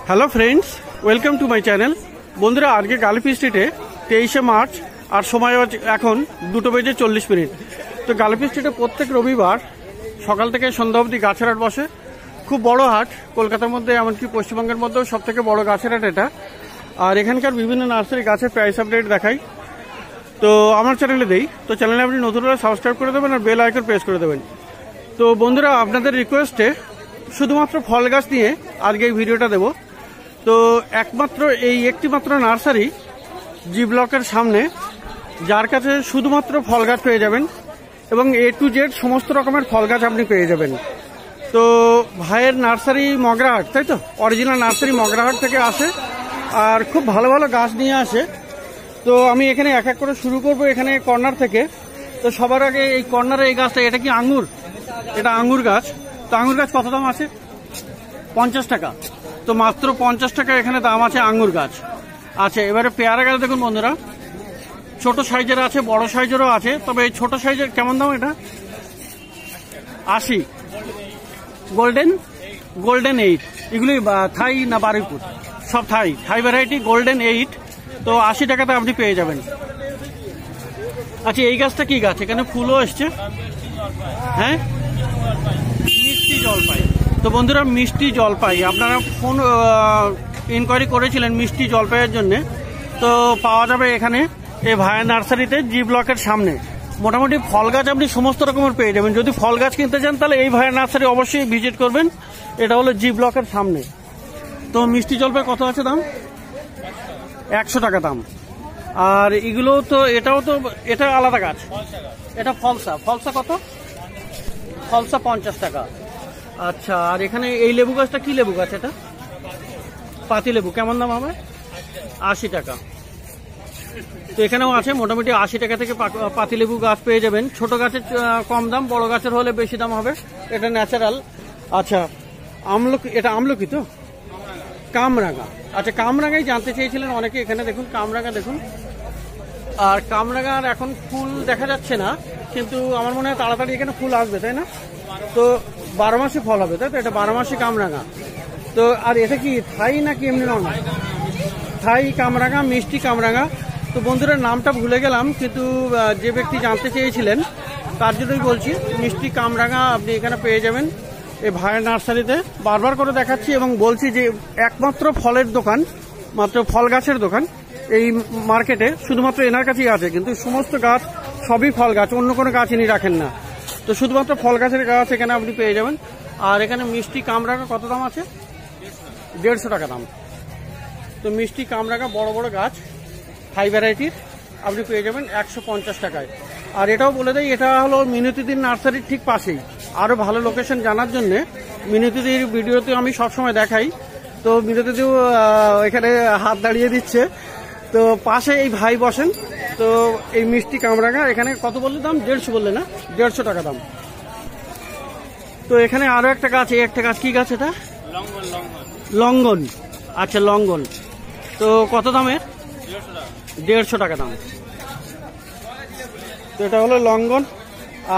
Hello friends, welcome to my channel. বন্ধুরা, আজকে গালিফি স্ট্রিটে 23শে মার্চ আর সময় এখন 2:40। তো গালিফি স্ট্রিটে প্রত্যেক রবিবার সকাল থেকে সন্ধ্যা অবধি গাছের হাট বসে। খুব বড় হাট, কলকাতার মধ্যে এমনকি পশ্চিমবঙ্গের মধ্যেও সব থেকে বড় গাছের হাট এটা। আর এখানকার বিভিন্ন নার্সারি গাছের প্রাইস আপডেট দেখাই। তো আমার চ্যানেলে দেই, তো চ্যানেলে আপনি নতুন হলে সাবস্ক্রাইব করে দেবেন আর বেল আইকন প্রেস করে দেবেন। তো বন্ধুরা, আপনাদের রিকোয়েস্টে শুধুমাত্র ফল গাছ নিয়ে আজকে এই ভিডিওটা দেব। তো একমাত্র এই একটিমাত্র নার্সারি জি ব্লকের সামনে, যার কাছে শুধুমাত্র ফল গাছ পেয়ে যাবেন এবং A to Z সমস্ত রকমের ফল গাছ আপনি পেয়ে যাবেন। তো ভাইয়ের নার্সারি মগরাহাট, তাই তো? অরিজিনাল নার্সারি মগরাহাট থেকে আসে আর খুব ভালো ভালো গাছ নিয়ে আসে। তো আমি এখানে এক এক করে শুরু করব এখানে কর্নার থেকে। তো সবার আগে এই কর্নারে এই গাছটা, এটা কি আঙ্গুর? এটা আঙ্গুর গাছ। তো আঙ্গুর গাছ কত দাম আছে? 50 টাকা। তো মাত্র 50 টাকা এখানে দাম আছে আঙ্গুর গাছ। আচ্ছা, এবারে পেয়ারা গাছ দেখুন বন্ধুরা, ছোট সাইজের আছে, বড় সাইজেরও আছে। তবে এই ছোট সাইজের কেমন দাম? এটা 80। গোল্ডেন 8, এগুলি থাই না বারুইপুর? সব থাই ভ্যারাইটি, গোল্ডেন 8। তো 80 টাকাতে আপনি পেয়ে যাবেন। আচ্ছা, এই গাছটা কি গাছ? এখানে ফুলও এসছে। হ্যাঁ, মিষ্টি জলপাই। তো বন্ধুরা, মিষ্টি জলপাই আপনারা ফোন ইনকোয়ারি করেছিলেন মিষ্টি জলপাইয়ের জন্য। তো পাওয়া যাবে এখানে এই ভাইয়া নার্সারিতে, জি ব্লকের সামনে। মোটামুটি ফল গাছ আপনি সমস্ত রকমের পেয়ে যাবেন। যদি ফল গাছ কিনতে চান তাহলে এই ভাইয়া নার্সারি অবশ্যই ভিজিট করবেন। এটা হলো জি ব্লকের সামনে। তো মিষ্টি জলপাই কত আছে দাম? 100 টাকা দাম। আর এগুলো তো, এটাও তো, এটা আলাদা গাছ। এটা ফলসা কত? ফলসা 50 টাকা। আচ্ছা, আর এখানে এই লেবু গাছটা কি লেবু গাছ? এটা পাতি লেবু। কেমন দাম হবে? 80 টাকা। তো এখানেও আছে মোটামুটি 80 টাকা থেকে পাতি লেবু গাছ পেয়ে যাবেন। ছোট গাছের কম দাম, বড় গাছের হলে বেশি দাম হবে। এটা ন্যাচারাল। আচ্ছা, আমলকি, এটা আমলকি তো? কামরাঙা। আচ্ছা, কামরাঙাই জানতে চেয়েছিলেন অনেকে। এখানে দেখুন কামরাঙা দেখুন। আর কামরাঙার এখন ফুল দেখা যাচ্ছে না, কিন্তু আমার মনে হয় তাড়াতাড়ি এখানে ফুল আসবে, তাই না? তো 12 মাসে ফল হবে, তাই তো? এটা 12 মাসে কামরাঙা। তো আর এটা কি থাই নাকি এমনি নর্মাল? থাই কামরাঙা, মিষ্টি কামরাঙা। তো বন্ধুরা, নামটা ভুলে গেলাম, কিন্তু যে ব্যক্তি জানতে চেয়েছিলেন তার জন্যই বলছি, মিষ্টি কামরাঙা আপনি এখানে পেয়ে যাবেন এই ভাইয়ের নার্সারিতে। বারবার করে দেখাচ্ছি এবং বলছি যে একমাত্র ফলের দোকান, মাত্র ফল গাছের দোকান এই মার্কেটে শুধুমাত্র এনার কাছেই আছে। কিন্তু সমস্ত গাছ সবই ফল গাছ, অন্য কোনো গাছ ইনি রাখেন না। তো শুধুমাত্র ফল গাছের গাছ এখানে আপনি পেয়ে যাবেন। আর এখানে মিষ্টি কামরাঙা কত দাম আছে? 150 টাকা দাম। তো মিষ্টি কামরাঙা বড় বড় গাছ থাই ভ্যারাইটির আপনি পেয়ে যাবেন 150 টাকায়। আর এটাও বলে দেয়, এটা হলো মিনতিদির নার্সারির ঠিক পাশেই। আরও ভালো লোকেশন জানার জন্য মিনতিদির ভিডিওতে আমি সবসময় দেখাই। তো মিনতিদিও এখানে হাত দাঁড়িয়ে দিচ্ছে। তো পাশে এই ভাই বসেন। তো এই মিষ্টি কামরাঙা এখানে কত বললে দাম? 150 বললে না? 150 টাকা দাম। তো এখানে আরো একটা গাছ, এই একটা গাছ কি গাছ? এটা লঙ্গন। আচ্ছা, লঙ্গন। তো কত দামের? 150 টাকা দাম। তো এটা হলো লঙ্গন।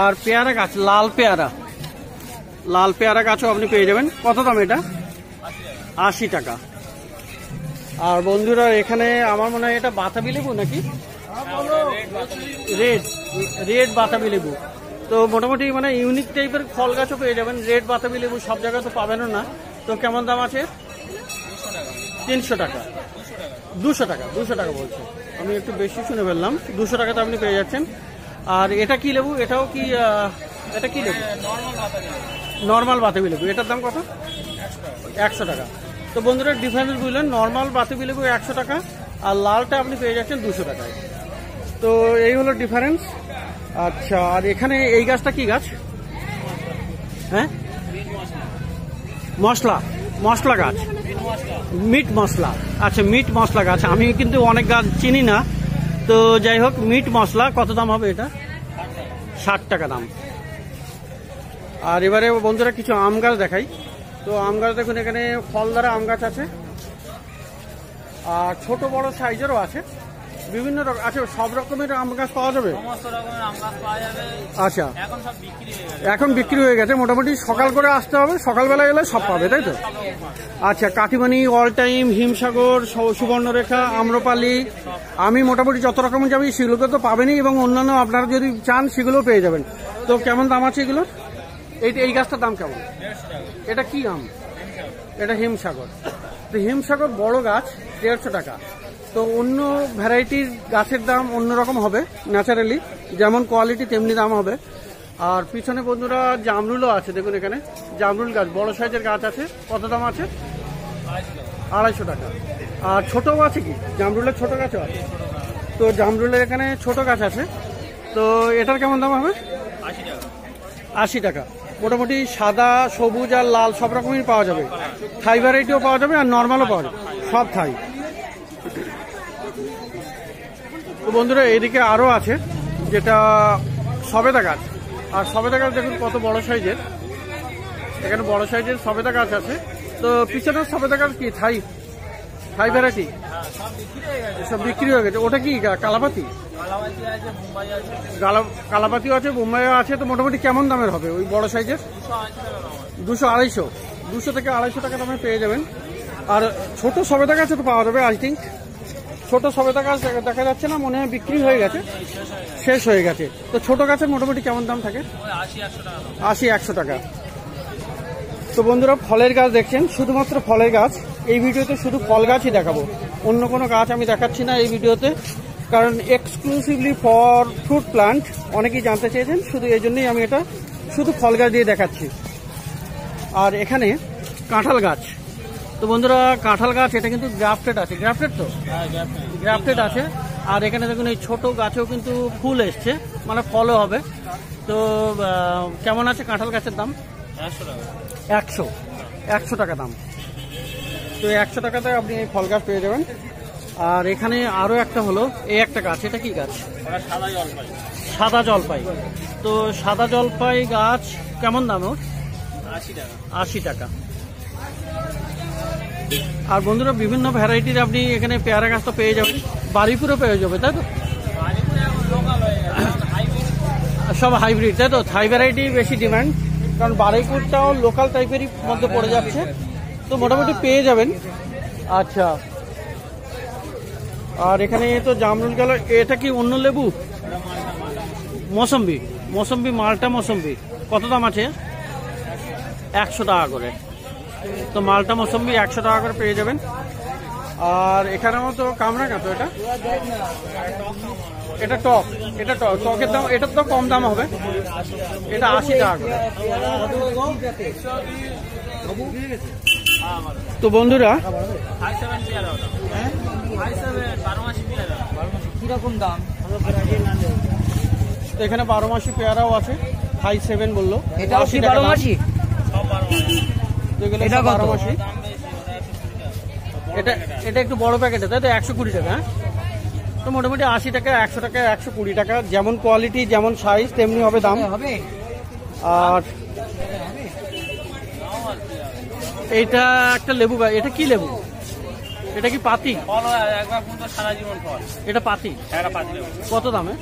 আর পেয়ারা গাছ, লাল পেয়ারা গাছও আপনি পেয়ে যাবেন। কত দাম এটা? 80 টাকা। আর বন্ধুরা, এখানে আমার মনে হয় এটা বাতাবি লেবু নাকি? রেড বাতাবি লেবু। তো মোটামুটি মানে ইউনিক টাইপের ফল গাছও পেয়ে যাবেন। রেড বাতাবি লেবু সব জায়গায় তো পাবেনও না। তো কেমন দাম আছে? 300 টাকা। 200 টাকা বলছে, আমি একটু বেশি শুনে ফেললাম। 200 টাকাতে আপনি পেয়ে যাচ্ছেন। আর এটা কি লেবু? এটাও কি, এটা কি লেবু? নর্মাল বাতাবি লেবু। এটার দাম কত? 100 টাকা। তো বন্ধুরা, ডিফারেন্স বুঝলেন, নর্মাল বাতাবি লেবু 100 টাকা আর লালটা আপনি পেয়ে যাচ্ছেন 200 টাকায়। তো এই হলো ডিফারেন্স। আচ্ছা, আর এখানে এই গাছটা কি গাছ? হ্যাঁ, মশলা গাছ, মিট মশলা। আচ্ছা, মিট মশলা গাছ। আমি কিন্তু অনেক গাছ চিনি না। তো যাই হোক, মিট মশলা কত দাম হবে? এটা 60 টাকা দাম। আর এবারে বন্ধুরা কিছু আম গাছ দেখাই। তো আম গাছ দেখুন, এখানে ফলদারা আম গাছ আছে আর ছোট বড় সাইজেরও আছে। বিভিন্ন রকম, আচ্ছা সব রকমের আম গাছ পাওয়া যাবে? সমস্ত রকমের আম গাছ পাওয়া যাবে। আচ্ছা, এখন সব বিক্রি হয়ে গেছে। এখন বিক্রি হয়ে গেছে, মোটামুটি সকাল করে আসতে হবে, সকালবেলা এলে সব পাবে তাই তো? আচ্ছা, কাটিমানি, অল টাইম, হিমসাগর, সুবর্ণরেখা, আম্রপালি, আমি মোটামুটি যত রকম যাবি সেগুলোকে তো পাবেনই, এবং অন্যান্য আপনারা যদি চান সেগুলোও পেয়ে যাবেন। তো কেমন দাম আছে এগুলোর? এই গাছটার দাম কেমন? এটা কি আম? এটা হিমসাগর। তো হিমসাগর বড় গাছ 150 টাকা। তো অন্য ভ্যারাইটির গাছের দাম অন্যরকম হবে, ন্যাচারালি যেমন কোয়ালিটি তেমনি দাম হবে। আর পিছনে বন্ধুরা জামরুলও আছে, দেখুন এখানে জামরুল গাছ, বড় সাইজের গাছ আছে। কত দাম আছে? 250 টাকা। আর ছোটও আছে কি? জামরুলের ছোট গাছও আছে। তো জামরুলের এখানে ছোট গাছ আছে। তো এটার কেমন দাম হবে? 80 টাকা। মোটামুটি সাদা, সবুজ আর লাল সব রকমই পাওয়া যাবে। থাই ভ্যারাইটিও পাওয়া যাবে আর নর্মালও পাওয়া যাবে, সব থাই। তো বন্ধুরা এদিকে আরও আছে, যেটা সবেদা গাছ। আর সবেদা গাছ দেখুন কত বড় সাইজের, এখানে বড় সাইজের সবেদা গাছ আছে। তো পিছনের সবেদা গাছ কি থাই ভ্যারাইটি? সব বিক্রি হয়ে গেছে। ওটা কি কালাপাতি? কালাপাতিও আছে, বোম্বাইও আছে। তো মোটামুটি কেমন দামের হবে ওই বড় সাইজের? 200-250, 200 থেকে 250 টাকা দামে পেয়ে যাবেন। আর ছোট সবেদা গাছ তো পাওয়া যাবে আই থিঙ্ক। ছোট সবেদা গাছ দেখা যাচ্ছে না, মনে হয় বিক্রি হয়ে গেছে, শেষ হয়ে গেছে। তো ছোট গাছের মোটামুটি কেমন দাম থাকে? 80-100 টাকা। তো বন্ধুরা ফলের গাছ দেখছেন, শুধুমাত্র ফলের গাছ। এই ভিডিওতে শুধু ফল গাছই দেখাবো, অন্য কোনো গাছ আমি দেখাচ্ছি না এই ভিডিওতে, কারণ এক্সক্লুসিভলি ফর ফ্রুট প্লান্ট অনেকেই জানতে চেয়েছেন, শুধু এই জন্যই আমি এটা শুধু ফল গাছ দিয়ে দেখাচ্ছি। আর এখানে কাঁঠাল গাছ। তো বন্ধুরা কাঁঠাল গাছ এটা কিন্তু গ্রাফটেড আছে, গ্রাফটেড তো গ্রাফটেড আছে। আর এখানে দেখুন এই ছোট গাছেও কিন্তু ফুল এসছে, মানে ফলও হবে। তো কেমন আছে কাঁঠাল গাছের দাম? 100 টাকা দাম। তো 100 টাকাতে আপনি এই ফল গাছ পেয়ে যাবেন। আর এখানে আরো একটা হলো এই একটা গাছ, এটা কি গাছ? সাদা জলপাই। তো সাদা জলপাই গাছ কেমন দাম ওর? 80 টাকা। আর বন্ধুরা বিভিন্ন ভ্যারাইটির আপনি এখানে পেয়ারা গাছ তো পেয়ে যাবেন, বাড়িপুরে পেয়ে যাবে তাই তো? সব হাইব্রিড তাই তো? থাই ভ্যারাইটি বেশি ডিমান্ড, কারণ বারুইপুরটাও লোকাল টাইপেরই মধ্যে পড়ে যাচ্ছে। তো মোটামুটি পেয়ে যাবেন। আচ্ছা, আর এখানে তো জামরুল গেল। এটা কি অন্য লেবু? মৌসম্বি, মালটা মৌসম্বি। কত দাম আছে? 100 টাকা করে। তো মালটা মৌসম্বি 100 টাকা করে পেয়ে যাবেন। আর এখানেও তো কামরা গাছ, এটা টকের দাম, এটার তো কম দাম হবে, এটা 80 টাকা করে। তো বন্ধুরা কিরকম দাম? এখানে 12 মাসি পেয়ারাও আছে, 57 বললো। এটা 12 মাসি? এটা 12 মাসি। এটা একটু বড় প্যাকেটে তাই তো? 120 টাকা। হ্যাঁ, তো মোটামুটি 80 টাকা, 100 টাকা, 120 টাকা, যেমন কোয়ালিটি যেমন সাইজ তেমনি হবে দাম। আর এইটা একটা লেবু গাছ, এটা কি লেবু? এটা কি পাতি? এটা পাতি। কত দামে?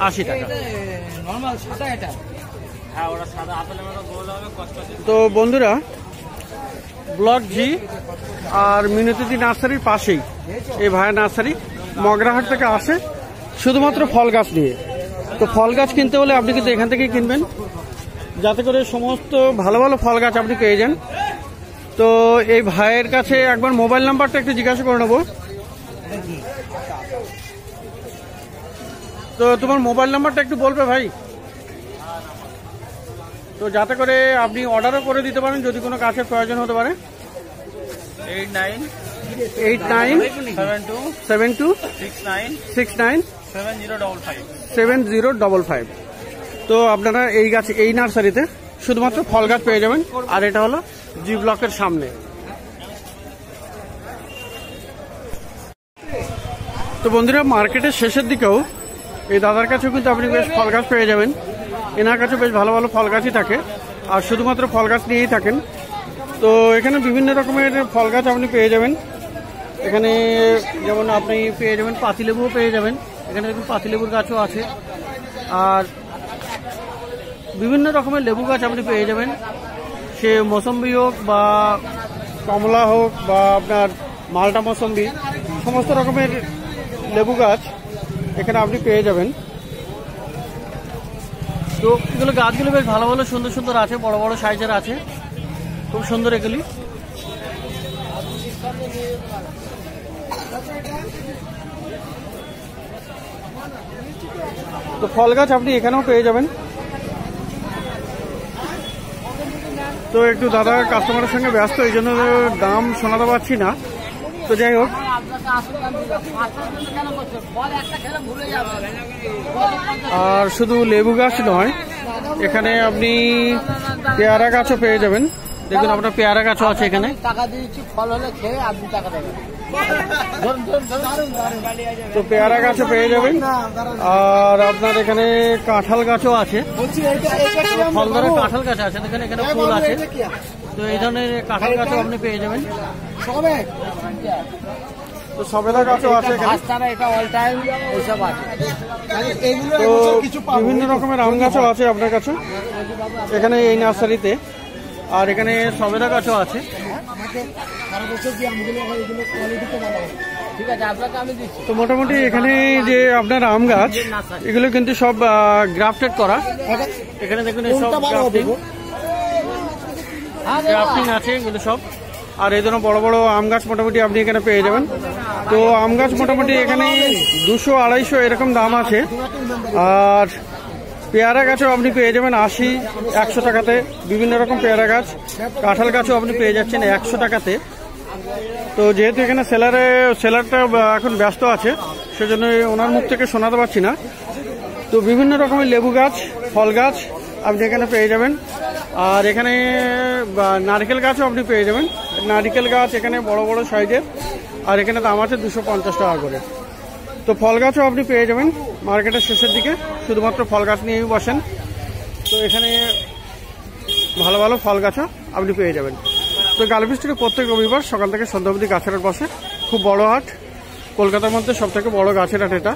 80 টাকা। তো বন্ধুরা ব্লক জি আর মিনতি নার্সারির পাশেই এই ভাইয়া নার্সারি, মগরাহাট থেকে আসে শুধুমাত্র ফল গাছ নিয়ে। তো ফল গাছ কিনতে হলে আপনি কিন্তু এখান থেকেই কিনবেন, যাতে করে সমস্ত ভালো ভালো ফল গাছ আপনি পেয়ে যান। তো এই ভাইয়ের কাছে একবার মোবাইল নাম্বারটা একটু জিজ্ঞাসা করে নেবো। তো তোমার মোবাইল নাম্বারটা একটু বলবে ভাই, তো যাতে করে আপনি অর্ডারও করে দিতে পারেন যদি কোনো গাছের প্রয়োজন হতে পারে। 8972697055। তো আপনারা এই গাছ এই নার্সারিতে শুধুমাত্র ফল গাছ পেয়ে যাবেন। আর এটা হলো জি ব্লকের সামনে। তো বন্ধুরা মার্কেটের শেষের দিকেও এই দাদার কাছেও কিন্তু আপনি বেশ ফল গাছ পেয়ে যাবেন। এনার কাছে বেশ ভালো ভালো ফল গাছই থাকে, আর শুধুমাত্র ফল গাছ নিয়েই থাকেন। তো এখানে বিভিন্ন রকমের ফল গাছ আপনি পেয়ে যাবেন। এখানে যেমন আপনি পেয়ে যাবেন পাতিলেবুও পেয়ে যাবেন, এখানে দেখুন পাতিলেবুর গাছও আছে। আর বিভিন্ন রকমের লেবু গাছ আপনি পেয়ে যাবেন, সে মৌসম্বি হোক বা কমলা হোক বা আপনার মালটা মৌসম্বি, সমস্ত রকমের লেবু গাছ এখানে আপনি পেয়ে যাবেন। তো এগুলো গাছগুলো বেশ ভালো ভালো সুন্দর সুন্দর আছে, বড় বড় সাইজের আছে, খুব সুন্দর এগুলি। তো ফল গাছ আপনি এখানেও পেয়ে যাবেন। তো একটু দাদা কাস্টমারের সঙ্গে ব্যস্ত, এই জন্য দাম শোনাতে পারছি না। তো যাই হোক, আর শুধু লেবু গাছ নয়, এখানে আপনি পেয়ারা গাছও পেয়ে যাবেন। দেখুন আপনার পেয়ারা গাছও আছে এখানে। টাকা দিয়েছি, ফল হলে খেয়ে আপনি টাকা দেবেন। তো পেয়ারা গাছও পেয়ে যাবেন। আর আপনার এখানে কাঁঠাল গাছও আছে, ফলদারে কাঁঠাল গাছ আছে, দেখেন এখানে ফুল আছে। তো এই ধরনের কাঁঠাল গাছও আপনি পেয়ে যাবেন। তো সবেদা গাছও আছে এখানে। তো বিভিন্ন রকমের আম গাছও আছে আপনার কাছে এখানে এই নার্সারিতে। আর এখানে সবেদা গাছও আছে। তো মোটামুটি এখানে যে আপনার আম গাছ, এগুলো কিন্তু সব গ্রাফটেড করা। এখানে দেখুন সব গ্রাফটিং আছে এগুলো সব। আর এই ধরনের বড় বড় আম গাছ মোটামুটি আপনি এখানে পেয়ে যাবেন। তো আম গাছ মোটামুটি এখানে 200-250 এরকম দাম আছে। আর পেয়ারা গাছও আপনি পেয়ে যাবেন 80-100 টাকাতে, বিভিন্ন রকম পেয়ারা গাছ। কাঁঠাল গাছও আপনি পেয়ে যাচ্ছেন 100 টাকাতে। তো যেহেতু এখানে সেলারটা এখন ব্যস্ত আছে, সেজন্য ওনার মুখ থেকে শোনাতে পারছি না। তো বিভিন্ন রকমের লেবু গাছ, ফল গাছ আপনি এখানে পেয়ে যাবেন। আর এখানে নারকেল গাছও আপনি পেয়ে যাবেন। নারকেল গাছ এখানে বড় বড় সাইজের, আর এখানে দাম আছে 250 টাকা করে। তো ফল গাছও আপনি পেয়ে যাবেন মার্কেটের শেষের দিকে, শুধুমাত্র ফল গাছ নিয়েই বসেন। তো এখানে ভালো ভালো ফল গাছও আপনি পেয়ে যাবেন। তো গালফি স্ট্রিটে প্রত্যেক রবিবার সকাল থেকে সন্ধ্যা অবধি গাছের হাট বসে। খুব বড় হাট, কলকাতার মধ্যে সবথেকে বড় গাছের হাট এটা।